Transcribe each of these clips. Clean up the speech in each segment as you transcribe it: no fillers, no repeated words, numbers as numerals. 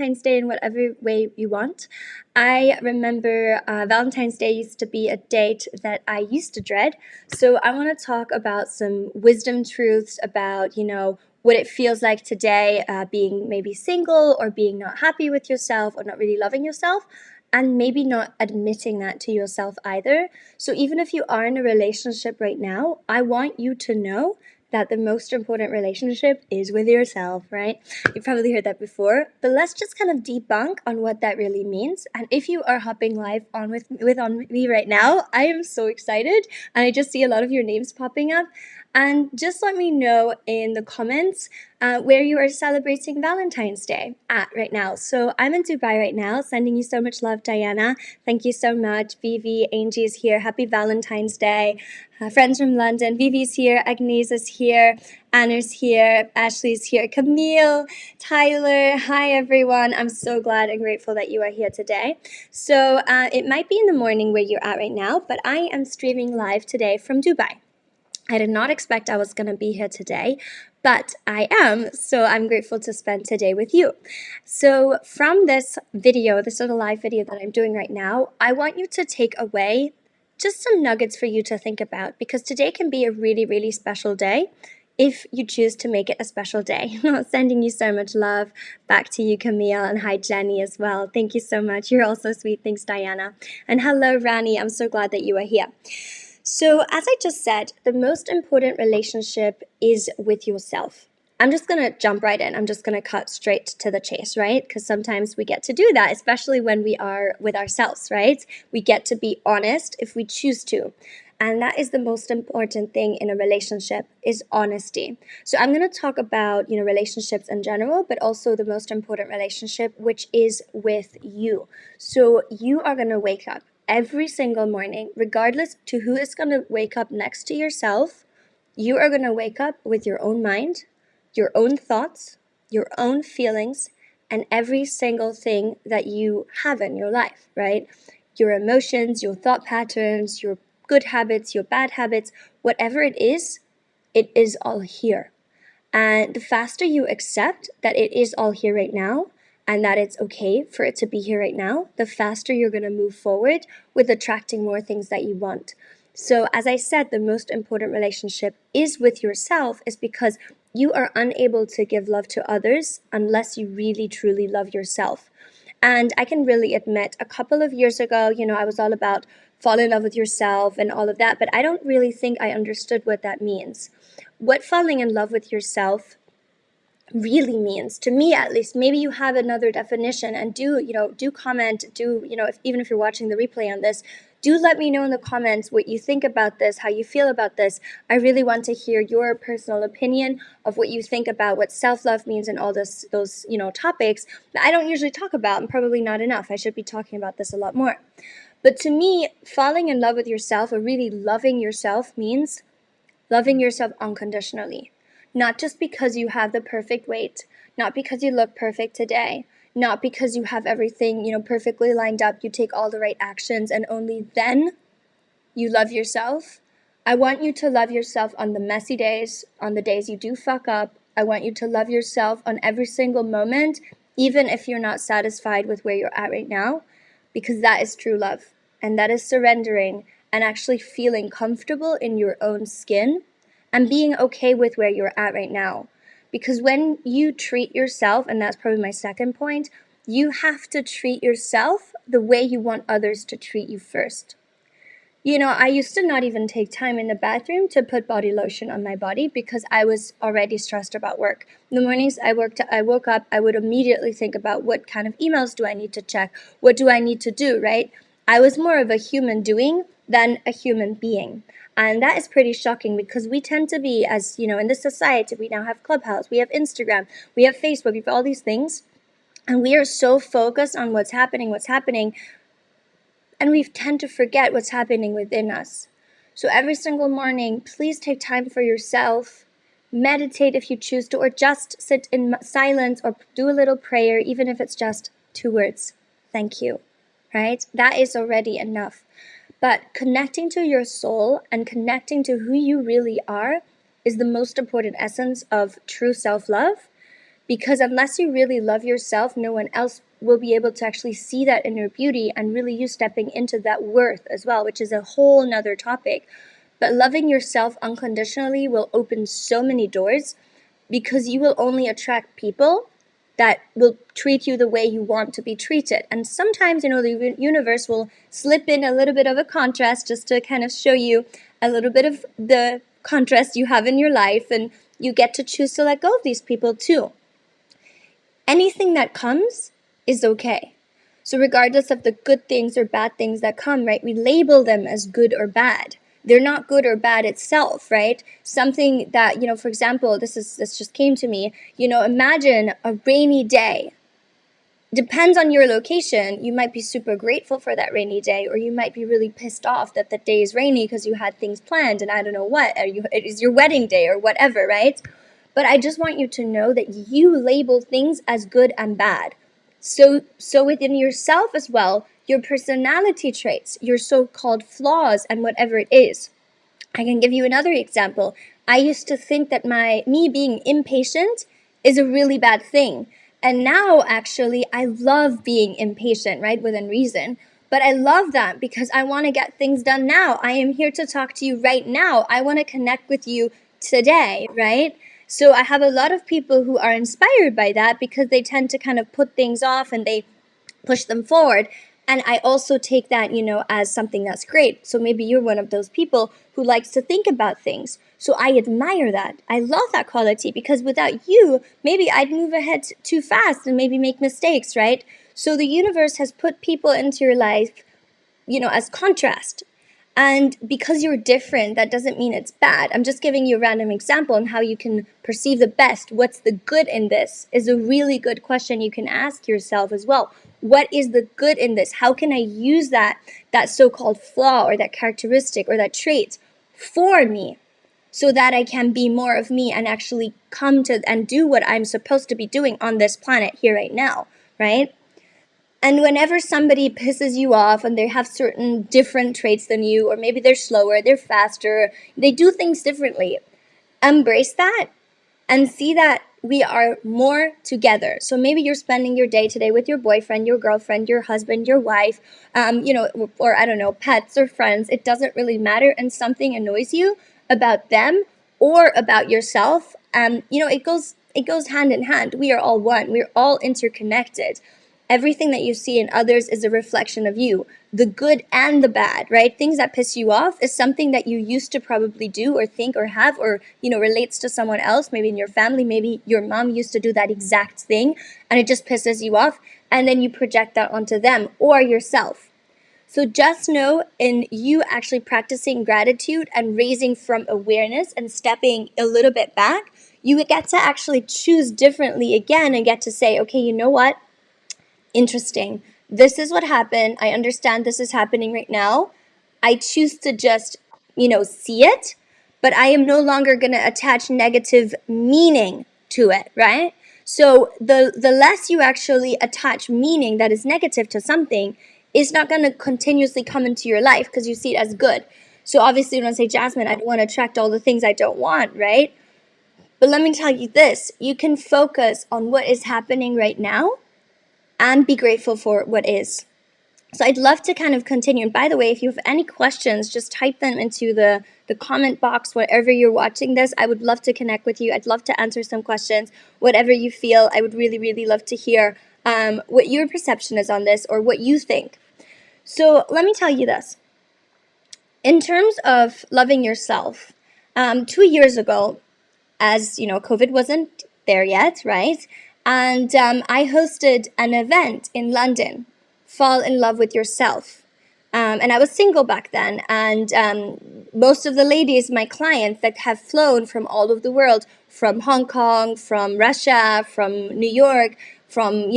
Valentine's Day in whatever way you want. I remember Valentine's Day used to be a date that I used to dread. So I want to talk about some wisdom truths about, what it feels like today, being maybe single or being not happy with yourself or not really loving yourself. And maybe not admitting that to yourself either. So, even if you are in a relationship right now, I want you to know that the most important relationship is with yourself, right? You've probably heard that before, but let's just kind of debunk on what that really means. And if you are hopping live on with on me right now, I am so excited, and I just see a lot of your names popping up. And just let me know in the comments where you are celebrating Valentine's Day at right now. So I'm in Dubai right now, sending you so much love, Diana. Thank you so much. Vivi, Angie is here. Happy Valentine's Day. Friends from London. Vivi's here. Agnes is here. Anna's here. Ashley's here. Camille, Tyler. Hi, everyone. I'm so glad and grateful that you are here today. So it might be in the morning where you're at right now, but I am streaming live today from Dubai. I did not expect I was going to be here today, but I am, so I'm grateful to spend today with you. So from this video, this little live video that I'm doing right now, I want you to take away just some nuggets for you to think about, because today can be a really, really special day if you choose to make it a special day. Sending you so much love. Back to you, Camille, and hi, Jenny, as well. Thank you so much. You're all so sweet. Thanks, Diana. And hello, Rani. I'm so glad that you are here. So, as I just said, the most important relationship is with yourself. I'm just going to jump right in. I'm just going to cut straight to the chase, right? Because sometimes we get to do that, especially when we are with ourselves, right? We get to be honest if we choose to. And that is the most important thing in a relationship, is honesty. So I'm going to talk about, relationships in general, but also the most important relationship, which is with you. So you are going to wake up every single morning, regardless to who is going to wake up next to yourself. You are going to wake up with your own mind, your own thoughts, your own feelings, and every single thing that you have in your life, right? Your emotions, your thought patterns, your good habits, your bad habits, whatever it is all here. And the faster you accept that it is all here right now, and that it's okay for it to be here right now, the faster you're going to move forward with attracting more things that you want. So, as I said, the most important relationship is with yourself, is because you are unable to give love to others unless you really, truly love yourself. And I can really admit, a couple of years ago, I was all about fall in love with yourself and all of that, but I don't really think I understood what that means. What falling in love with yourself really means, to me at least. Maybe you have another definition, and do comment, even if you're watching the replay on this, do let me know in the comments what you think about this, how you feel about this. I really want to hear your personal opinion of what you think about what self-love means and all those topics that I don't usually talk about, and probably not enough. I should be talking about this a lot more. But to me, falling in love with yourself, or really loving yourself, means loving yourself unconditionally. Not just because you have the perfect weight, not because you look perfect today, not because you have everything, perfectly lined up, you take all the right actions, and only then you love yourself. I want you to love yourself on the messy days, on the days you do fuck up. I want you to love yourself on every single moment, even if you're not satisfied with where you're at right now, because that is true love. And that is surrendering and actually feeling comfortable in your own skin and being okay with where you're at right now. Because when you treat yourself, and that's probably my second point, you have to treat yourself the way you want others to treat you first. I used to not even take time in the bathroom to put body lotion on my body because I was already stressed about work. In the mornings I woke up, I would immediately think about what kind of emails do I need to check? What do I need to do, right? I was more of a human doing than a human being. And that is pretty shocking, because we tend to be, as in this society, we now have Clubhouse, we have Instagram, we have Facebook, we have all these things. And we are so focused on what's happening, and we tend to forget what's happening within us. So every single morning, please take time for yourself. Meditate if you choose to, or just sit in silence or do a little prayer, even if it's just 2 words. Thank you, right? That is already enough. But connecting to your soul and connecting to who you really are is the most important essence of true self-love, because unless you really love yourself, no one else will be able to actually see that inner beauty and really you stepping into that worth as well, which is a whole nother topic. But loving yourself unconditionally will open so many doors because you will only attract people that will treat you the way you want to be treated. And sometimes, the universe will slip in a little bit of a contrast just to kind of show you a little bit of the contrast you have in your life, and you get to choose to let go of these people too. Anything that comes is okay. So regardless of the good things or bad things that come, right, we label them as good or bad. They're not good or bad itself, right? Something that, for example, this just came to me, imagine a rainy day. Depends on your location. You might be super grateful for that rainy day, or you might be really pissed off that the day is rainy because you had things planned and I don't know what, or it is your wedding day or whatever, right? But I just want you to know that you label things as good and bad. So within yourself as well, your personality traits, your so-called flaws and whatever it is. I can give you another example. I used to think that me being impatient is a really bad thing. And now actually I love being impatient, right? Within reason. But I love that because I want to get things done now. I am here to talk to you right now. I want to connect with you today, right? So I have a lot of people who are inspired by that because they tend to kind of put things off and they push them forward. And I also take that, as something that's great. So maybe you're one of those people who likes to think about things. So I admire that. I love that quality because without you, maybe I'd move ahead too fast and maybe make mistakes, right? So the universe has put people into your life, as contrast. And because you're different, that doesn't mean it's bad. I'm just giving you a random example on how you can perceive the best. What's the good in this is a really good question you can ask yourself as well. What is the good in this? How can I use that so-called flaw or that characteristic or that trait for me so that I can be more of me and actually come to and do what I'm supposed to be doing on this planet here right now, right? And whenever somebody pisses you off and they have certain different traits than you, or maybe they're slower, they're faster, they do things differently, embrace that and see that we are more together. So maybe you're spending your day today with your boyfriend, your girlfriend, your husband, your wife, or I don't know, pets or friends. It doesn't really matter. And something annoys you about them or about yourself. It goes hand in hand. We are all one. We're all interconnected. Everything that you see in others is a reflection of you, the good and the bad, right? Things that piss you off is something that you used to probably do or think or have or, relates to someone else, maybe in your family, maybe your mom used to do that exact thing and it just pisses you off. And then you project that onto them or yourself. So just know in you actually practicing gratitude and raising from awareness and stepping a little bit back, you get to actually choose differently again and get to say, okay, you know what? Interesting. This is what happened. I understand this is happening right now. I choose to just, see it, but I am no longer going to attach negative meaning to it, right? So the less you actually attach meaning that is negative to something, is not going to continuously come into your life because you see it as good. So obviously when I say, Jasmine, I don't want to attract all the things I don't want, right? But let me tell you this, you can focus on what is happening right now and be grateful for what is. So I'd love to kind of continue. And by the way, if you have any questions, just type them into the comment box, wherever you're watching this. I would love to connect with you. I'd love to answer some questions, whatever you feel. I would really, really love to hear what your perception is on this or what you think. So let me tell you this. In terms of loving yourself, 2 years ago, as you know, COVID wasn't there yet, right? And I hosted an event in London, Fall in Love with Yourself. And I was single back then. And most of the ladies, my clients that have flown from all over the world, from Hong Kong, from Russia, from New York, from,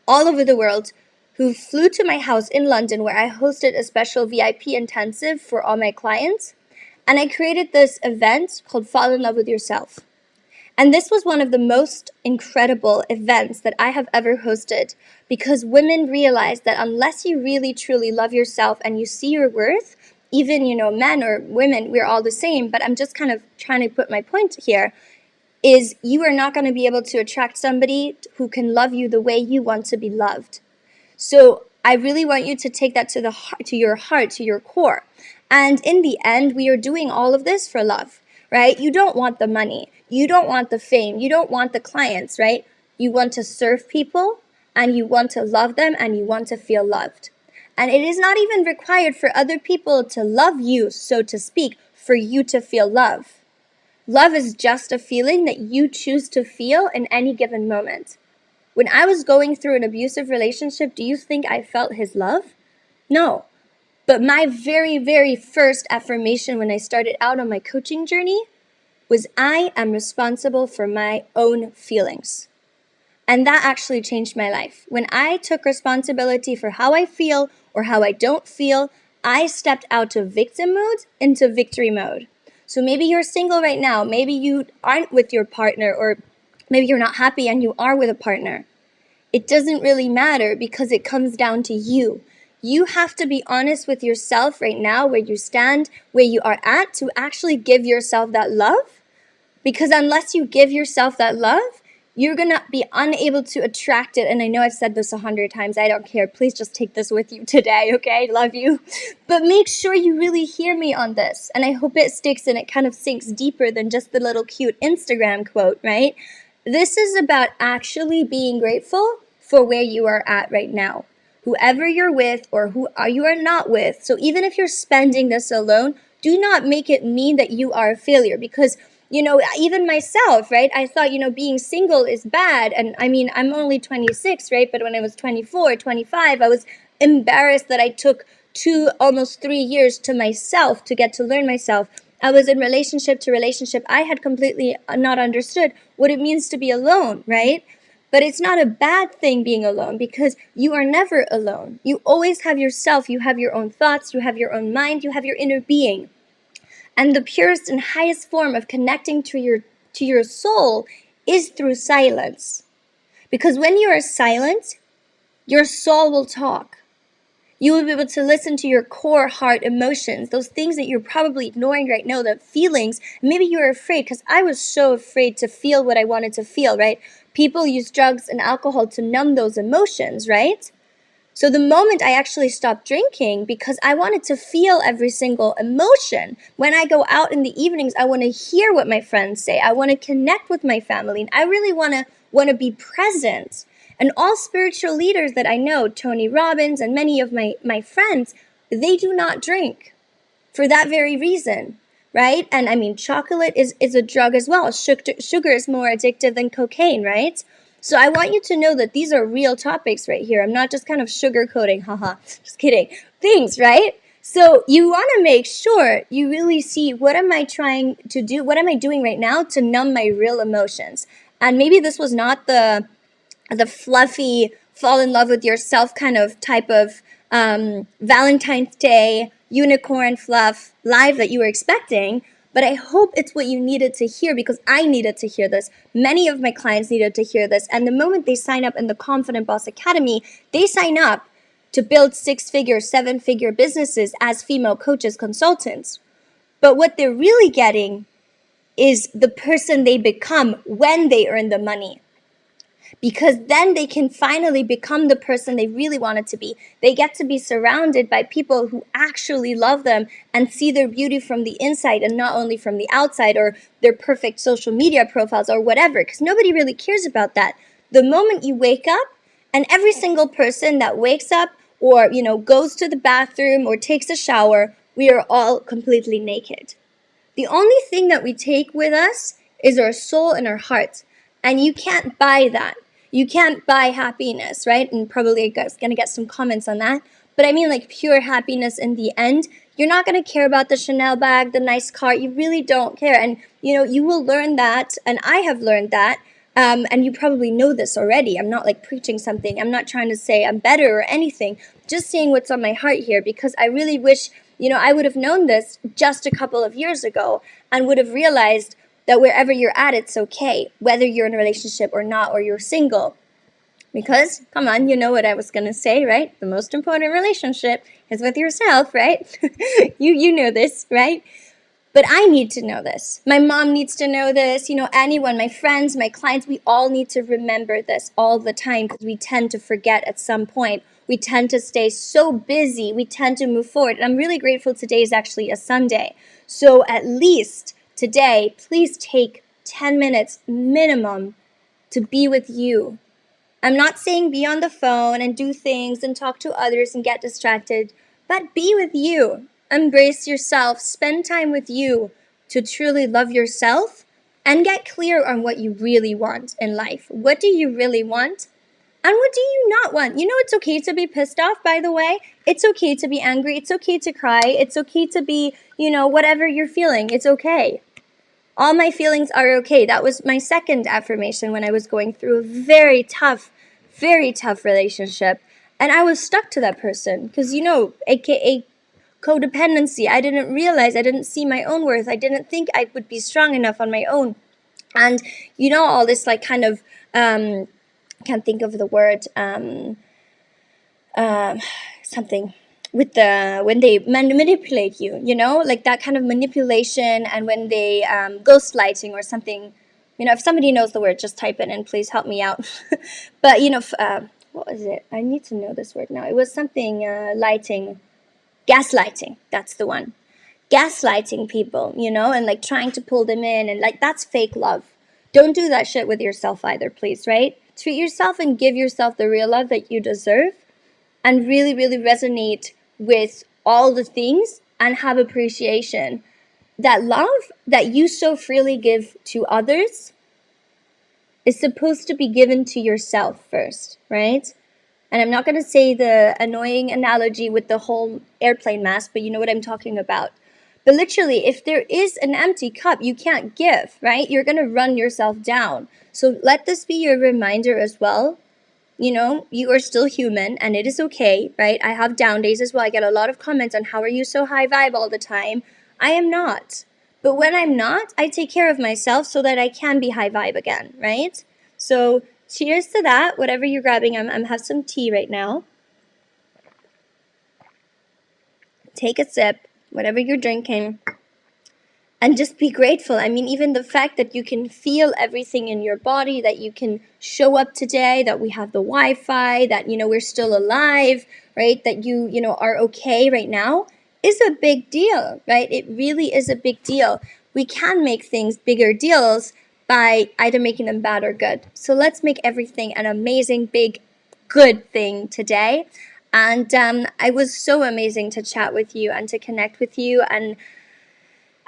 all over the world, who flew to my house in London where I hosted a special VIP intensive for all my clients. And I created this event called Fall in Love with Yourself. And this was one of the most incredible events that I have ever hosted because women realize that unless you really truly love yourself and you see your worth, even, men or women, we're all the same, but I'm just kind of trying to put my point here. is you are not going to be able to attract somebody who can love you the way you want to be loved. So I really want you to take that to the heart, to your heart, to your core. And in the end, we are doing all of this for love, right? You don't want the money. You don't want the fame. You don't want the clients, right? You want to serve people, and you want to love them, and you want to feel loved. And it is not even required for other people to love you, so to speak, for you to feel love. Love is just a feeling that you choose to feel in any given moment. When I was going through an abusive relationship, do you think I felt his love? No. But my very, very first affirmation when I started out on my coaching journey was I am responsible for my own feelings. And that actually changed my life. When I took responsibility for how I feel or how I don't feel, I stepped out of victim mode into victory mode. So maybe you're single right now. Maybe you aren't with your partner, or maybe you're not happy and you are with a partner. It doesn't really matter because it comes down to you. You have to be honest with yourself right now, where you stand, where you are at, to actually give yourself that love. Because unless you give yourself that love, you're going to be unable to attract it. And I know I've said this 100 times. I don't care. Please just take this with you today, okay? Love you. But make sure you really hear me on this. And I hope it sticks and it kind of sinks deeper than just the little cute Instagram quote, right? This is about actually being grateful for where you are at right now. Whoever you're with or who you are not with. So even if you're spending this alone, do not make it mean that you are a failure, because even myself, right? I thought, being single is bad. And I mean, I'm only 26, right? But when I was 24, 25, I was embarrassed that I took almost 3 years to myself to get to learn myself. I was in relationship to relationship. I had completely not understood what it means to be alone, right? But it's not a bad thing being alone, because you are never alone. You always have yourself. You have your own thoughts. You have your own mind. You have your inner being. And the purest and highest form of connecting to your soul is through silence. Because when you are silent, your soul will talk. You will be able to listen to your core heart emotions, those things that you're probably ignoring right now, the feelings. Maybe you're afraid, because I was so afraid to feel what I wanted to feel, right? People use drugs and alcohol to numb those emotions, right? So the moment I actually stopped drinking, because I wanted to feel every single emotion. When I go out in the evenings, I want to hear what my friends say. I want to connect with my family. And I really want to be present. And all spiritual leaders that I know, Tony Robbins and many of my friends, they do not drink for that very reason, right? And I mean, chocolate is a drug as well. Sugar is more addictive than cocaine, right? So I want you to know that these are real topics right here. I'm not just kind of sugarcoating, haha, just kidding, things, right? So you want to make sure you really see, what am I trying to do? What am I doing right now to numb my real emotions? And maybe this was not the fluffy, fall in love with yourself kind of type of Valentine's Day, unicorn fluff live that you were expecting. But I hope it's what you needed to hear, because I needed to hear this. Many of my clients needed to hear this. And the moment they sign up in the Confident Boss Academy, they sign up to build 6-figure, 7-figure businesses as female coaches, consultants. But what they're really getting is the person they become when they earn the money. Because then they can finally become the person they really wanted to be. They get to be surrounded by people who actually love them and see their beauty from the inside and not only from the outside, or their perfect social media profiles or whatever, because nobody really cares about that. The moment you wake up, and every single person that wakes up or, goes to the bathroom or takes a shower, we are all completely naked. The only thing that we take with us is our soul and our heart. And you can't buy that. You can't buy happiness, right? And probably I'm going to get some comments on that. But I mean, like, pure happiness in the end. You're not going to care about the Chanel bag, the nice car. You really don't care. And, you will learn that. And I have learned that. And you probably know this already. I'm not like preaching something. I'm not trying to say I'm better or anything. Just saying what's on my heart here, because I really wish, I would have known this just a couple of years ago and would have realized that wherever you're at, it's okay, whether you're in a relationship or not, or you're single. Because, come on, you know what I was going to say, right? The most important relationship is with yourself, right? You know this, right? But I need to know this. My mom needs to know this. Anyone, my friends, my clients, we all need to remember this all the time because we tend to forget at some point. We tend to stay so busy. We tend to move forward. And I'm really grateful today is actually a Sunday. So at least today, please take 10 minutes minimum to be with you. I'm not saying be on the phone and do things and talk to others and get distracted, but be with you. Embrace yourself. Spend time with you to truly love yourself and get clear on what you really want in life. What do you really want? And what do you not want? It's okay to be pissed off, by the way. It's okay to be angry. It's okay to cry. It's okay to be, whatever you're feeling. It's okay. All my feelings are okay. That was my second affirmation when I was going through a very tough relationship. And I was stuck to that person because, AKA codependency. I didn't realize, I didn't see my own worth. I didn't think I would be strong enough on my own. And, all this like kind of, can't think of the word, something with when they manipulate you, like that kind of manipulation, and when they ghostlighting or something. If somebody knows the word, just type it in, please help me out. But what was it? I need to know this word now. It was something lighting, gaslighting. That's the one. Gaslighting people, and like trying to pull them in, and like that's fake love. Don't do that shit with yourself either, please, right? Treat yourself and give yourself the real love that you deserve, and really, really resonate with all the things and have appreciation. That love that you so freely give to others is supposed to be given to yourself first, right? And I'm not going to say the annoying analogy with the whole airplane mask, but you know what I'm talking about. But literally, if there is an empty cup, you can't give, right? You're going to run yourself down. So let this be your reminder as well. You are still human and it is okay, right? I have down days as well. I get a lot of comments on how are you so high vibe all the time? I am not. But when I'm not, I take care of myself so that I can be high vibe again, right? So cheers to that. Whatever you're grabbing, I'm have some tea right now. Take a sip, whatever you're drinking. And just be grateful. I mean, even the fact that you can feel everything in your body, that you can show up today, that we have the Wi-Fi, that, we're still alive, right? That you are okay right now is a big deal, right? It really is a big deal. We can make things bigger deals by either making them bad or good. So let's make everything an amazing, big, good thing today. And I was so amazing to chat with you and to connect with you. And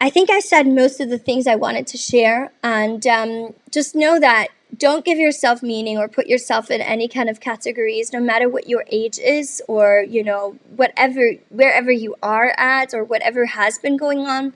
I think I said most of the things I wanted to share, and just know that don't give yourself meaning or put yourself in any kind of categories, no matter what your age is or, wherever you are at or whatever has been going on.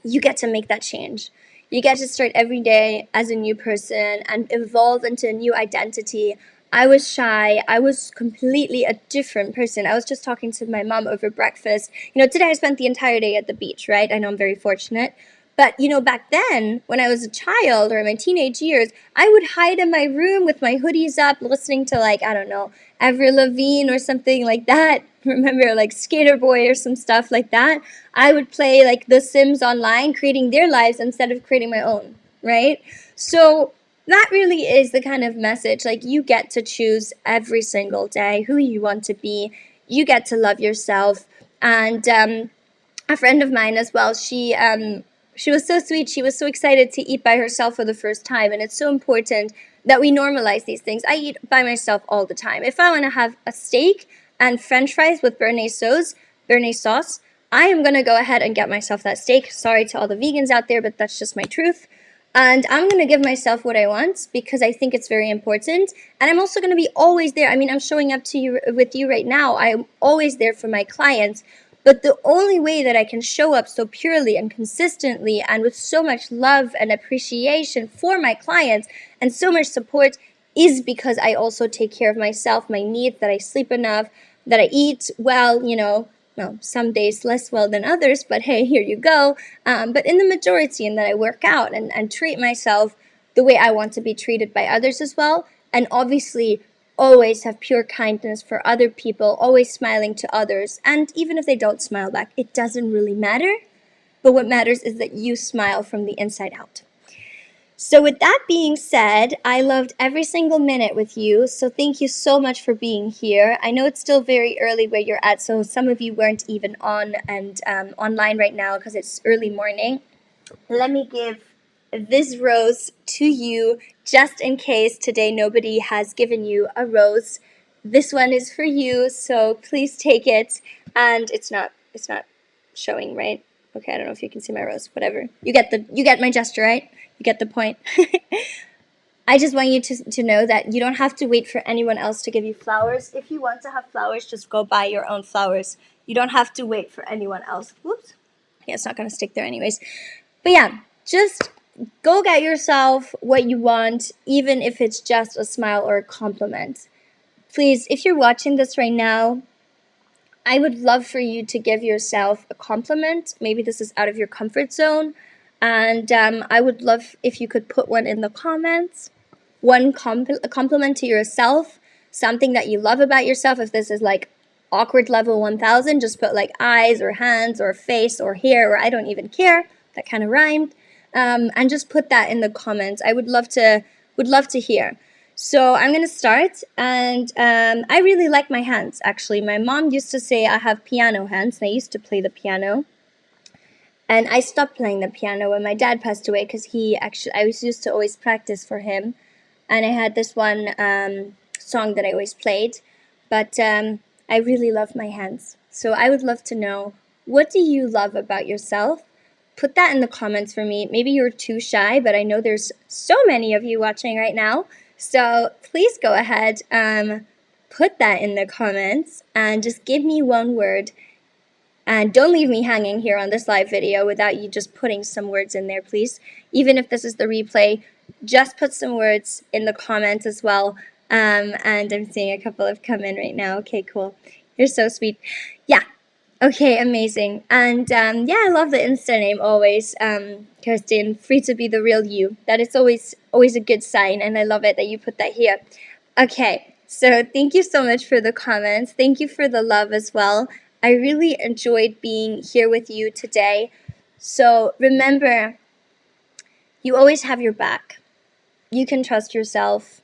You get to make that change. You get to start every day as a new person and evolve into a new identity. I was shy. I was completely a different person. I was just talking to my mom over breakfast. Today I spent the entire day at the beach, right? I know I'm very fortunate. But, back then, when I was a child or in my teenage years, I would hide in my room with my hoodies up, listening to, like, I don't know, Avril Lavigne or something like that. Remember, like, Skater Boy or some stuff like that. I would play, like, The Sims online, creating their lives instead of creating my own, right? So that really is the kind of message. Like, you get to choose every single day who you want to be. You get to love yourself. And a friend of mine as well, she was so sweet. She was so excited to eat by herself for the first time. And it's so important that we normalize these things. I eat by myself all the time. If I want to have a steak and french fries with béarnaise sauce, I am going to go ahead and get myself that steak. Sorry to all the vegans out there, but that's just my truth. And I'm going to give myself what I want because I think it's very important. And I'm also going to be always there. I mean, I'm showing up to you with you right now. I'm always there for my clients. But the only way that I can show up so purely and consistently and with so much love and appreciation for my clients and so much support is because I also take care of myself, my needs, that I sleep enough, that I eat well, well, some days less well than others, but hey, here you go. But in the majority, and that I work out and treat myself the way I want to be treated by others as well. And obviously, always have pure kindness for other people, always smiling to others. And even if they don't smile back, it doesn't really matter. but what matters is that you smile from the inside out. So, with that being said, I loved every single minute with you. So, thank you so much for being here. I know it's still very early where you're at, so some of you weren't even on and online right now because it's early morning. Let me give this rose to you just in case today nobody has given you a rose. This one is for you, so please take it. And it's not showing, right? Okay, I don't know if you can see my rose. Whatever. You get my gesture, right? You get the point. I just want you to know that you don't have to wait for anyone else to give you flowers. If you want to have flowers, just go buy your own flowers. You don't have to wait for anyone else. Whoops. Yeah, it's not going to stick there anyways. But yeah, just go get yourself what you want, even if it's just a smile or a compliment. Please, if you're watching this right now, I would love for you to give yourself a compliment. Maybe this is out of your comfort zone. And I would love if you could put one in the comments. One compliment to yourself, something that you love about yourself. If this is like awkward level 1000, just put like eyes or hands or face or hair or I don't even care. That kind of rhymed. And just put that in the comments. I would love to hear. So I'm going to start, and I really like my hands, actually. My mom used to say I have piano hands, and I used to play the piano. And I stopped playing the piano when my dad passed away because I was used to always practice for him. And I had this one song that I always played. But I really love my hands. So I would love to know, what do you love about yourself? Put that in the comments for me. Maybe you're too shy, but I know there's so many of you watching right now. So please go ahead, put that in the comments and just give me one word. And don't leave me hanging here on this live video without you just putting some words in there, please. Even if this is the replay, just put some words in the comments as well. And I'm seeing a couple have come in right now. Okay, cool. You're so sweet. Yeah. Okay, amazing. And yeah, I love the Insta name always, Kirsten. Free to be the real you. That is always a good sign, and I love it that you put that here. Okay, so thank you so much for the comments. Thank you for the love as well. I really enjoyed being here with you today. So remember, you always have your back. You can trust yourself.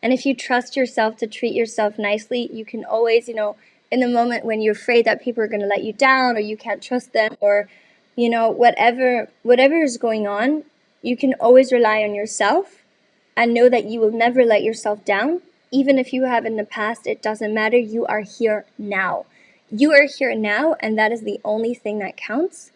And if you trust yourself to treat yourself nicely, you can always, in the moment when you're afraid that people are going to let you down or you can't trust them or, whatever is going on, you can always rely on yourself and know that you will never let yourself down. Even if you have in the past, it doesn't matter. You are here now. You are here now, and that is the only thing that counts.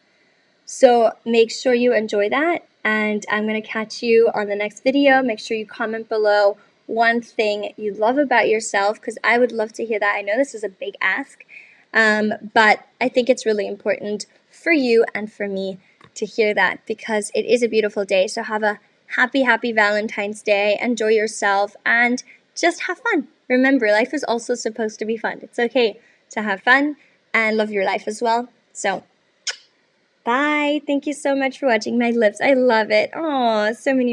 So make sure you enjoy that, and I'm going to catch you on the next video. Make sure you comment below one thing you love about yourself, because I would love to hear that. I know this is a big ask, but I think it's really important for you and for me to hear that, because it is a beautiful day. So have a happy Valentine's Day. Enjoy yourself and just have fun. Remember, life is also supposed to be fun. It's okay to have fun and love your life as well. So bye. Thank you so much for watching my lips. I love it. Oh, so many